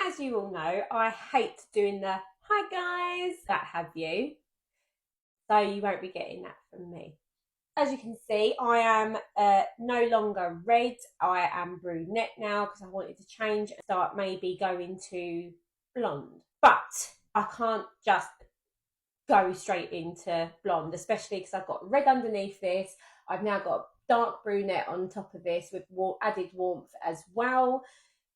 as you all know, I hate doing the hi guys, that have you. So you won't be getting that from me. As you can see, I am no longer red. I am brunette now because I wanted to change and start maybe going to blonde. But I can't just go straight into blonde, especially because I've got red underneath this. I've now got dark brunette on top of this with added warmth as well.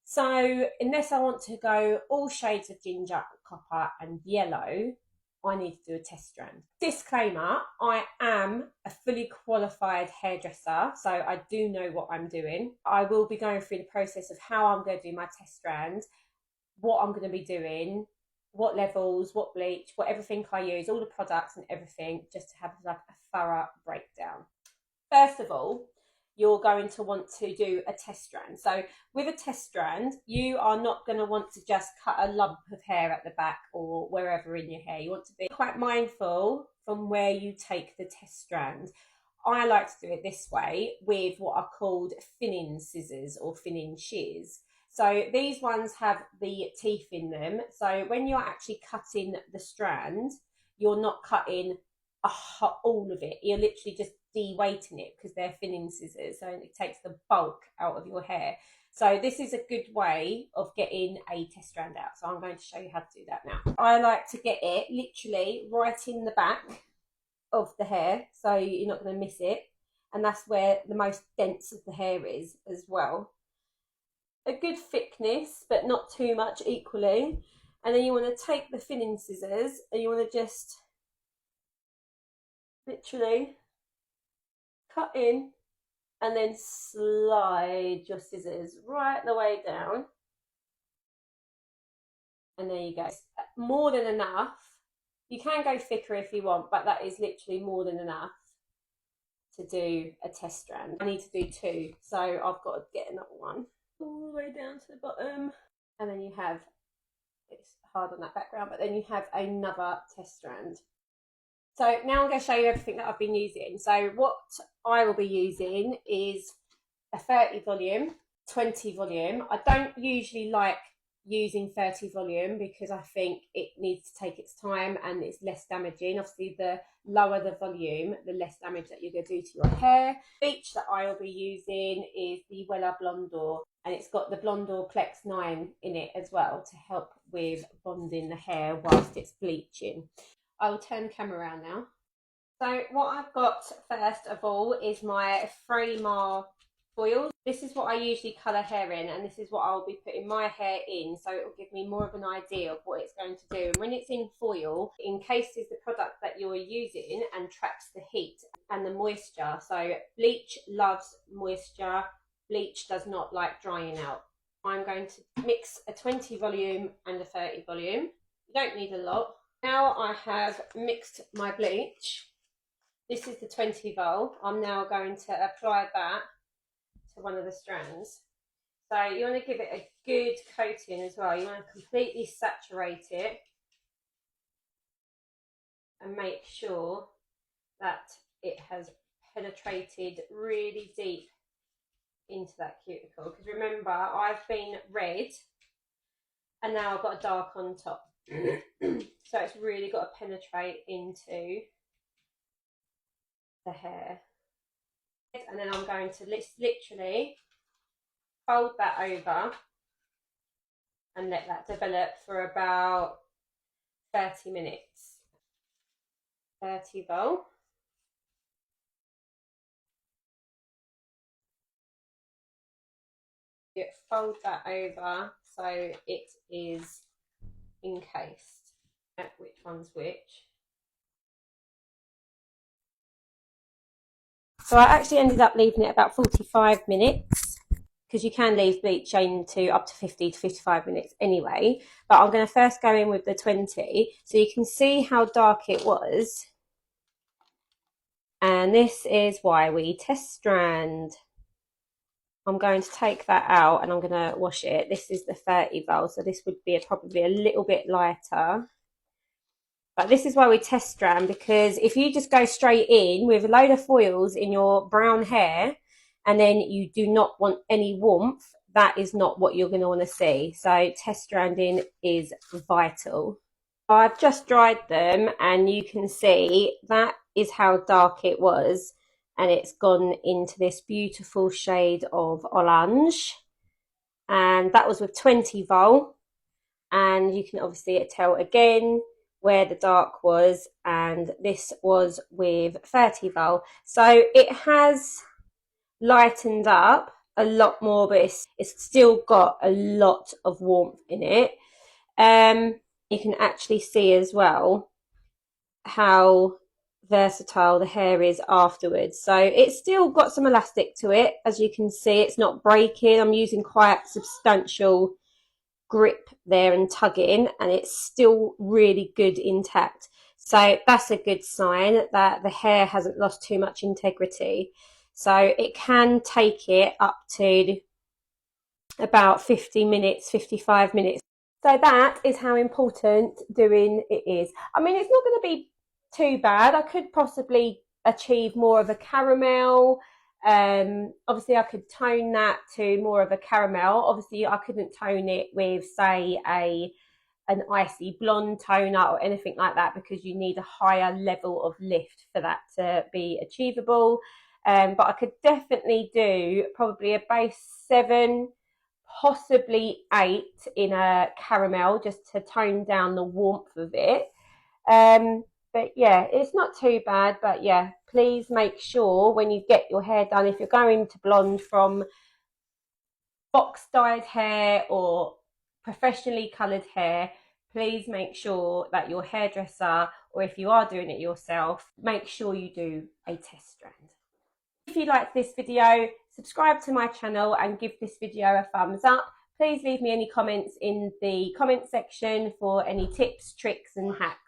So unless I want to go all shades of ginger, copper and yellow, I need to do a test strand. Disclaimer, I am a fully qualified hairdresser, so I do know what I'm doing. I will be going through the process of how I'm going to do my test strand, what I'm going to be doing, what levels, what bleach, what everything I use, all the products and everything, just to have like a thorough breakdown. First of all, you're going to want to do a test strand. So with a test strand, you are not going to want to just cut a lump of hair at the back or wherever in your hair. You want to be quite mindful from where you take the test strand. I like to do it this way with what are called thinning scissors or thinning shears. So these ones have the teeth in them. So when you're actually cutting the strand, you're not cutting all of it. You're literally just de-weighting it because they're thinning scissors. So it takes the bulk out of your hair. So this is a good way of getting a test strand out. So I'm going to show you how to do that now. I like to get it literally right in the back of the hair. So you're not going to miss it. And that's where the most dense of the hair is as well. A good thickness, but not too much equally. And then you want to take the thinning scissors and you want to just literally cut in and then slide your scissors right the way down. And there you go. More than enough. You can go thicker if you want, but that is literally more than enough to do a test strand. I need to do two, so I've got to get another one all the way down to the bottom. And then you have, it's hard on that background, but then you have another test strand. So now I'm going to show you everything that I've been using. So what I will be using is a 30 volume, 20 volume. I don't usually like using 30 volume because I think it needs to take its time and it's less damaging. Obviously, the lower the volume, the less damage that you're going to do to your hair. Bleach that I will be using is the Wella Blondor, and it's got the Blondor Plex 9 in it as well to help with bonding the hair whilst it's bleaching. I will turn the camera around now. So what I've got first of all is my Fremar foils. This is what I usually colour hair in, and this is what I'll be putting my hair in, so it will give me more of an idea of what it's going to do. And when it's in foil, it encases the product that you're using and traps the heat and the moisture. So bleach loves moisture, bleach does not like drying out. I'm going to mix a 20 volume and a 30 volume. You don't need a lot. Now I have mixed my bleach. This is the 20 vol. I'm now going to apply that to one of the strands. So you want to give it a good coating as well. You want to completely saturate it and make sure that it has penetrated really deep into that cuticle. Because remember, I've been red and now I've got a dark on top. So it's really got to penetrate into the hair. And then I'm going to literally fold that over and let that develop for about 30 minutes. 30 vol. You fold that over so it is encased. Which one's which? So I actually ended up leaving it about 45 minutes because you can leave bleach into up to 50 to 55 minutes anyway. But I'm going to first go in with the 20 so you can see how dark it was. And this is why we test strand. I'm going to take that out and I'm going to wash it. This is the 30 vol, so this would be probably a little bit lighter. But this is why we test strand, because if you just go straight in with a load of foils in your brown hair and then you do not want any warmth, that is not what you're going to want to see. So test stranding is vital. I've just dried them and you can see that is how dark it was, and it's gone into this beautiful shade of orange, and that was with 20 vol, and you can obviously tell again where the dark was, and this was with 30 vol. So it has lightened up a lot more, but it's still got a lot of warmth in it. You can actually see as well how versatile the hair is afterwards. So it's still got some elastic to it. As you can see, it's not breaking. I'm using quite substantial grip there and tugging, and it's still really good intact. So that's a good sign that the hair hasn't lost too much integrity. So it can take it up to about 50 minutes, 55 minutes. So that is how important doing it is. I mean, it's not going to be too bad. I could possibly achieve more of a caramel. Obviously, I could tone that to more of a caramel. Obviously, I couldn't tone it with, say, an icy blonde toner or anything like that, because you need a higher level of lift for that to be achievable. But I could definitely do probably a base 7, possibly 8 in a caramel, just to tone down the warmth of it. But yeah, it's not too bad. But yeah, please make sure when you get your hair done, if you're going to blonde from box dyed hair or professionally coloured hair, please make sure that your hairdresser, or if you are doing it yourself, make sure you do a test strand. If you liked this video, subscribe to my channel and give this video a thumbs up. Please leave me any comments in the comment section for any tips, tricks and hacks.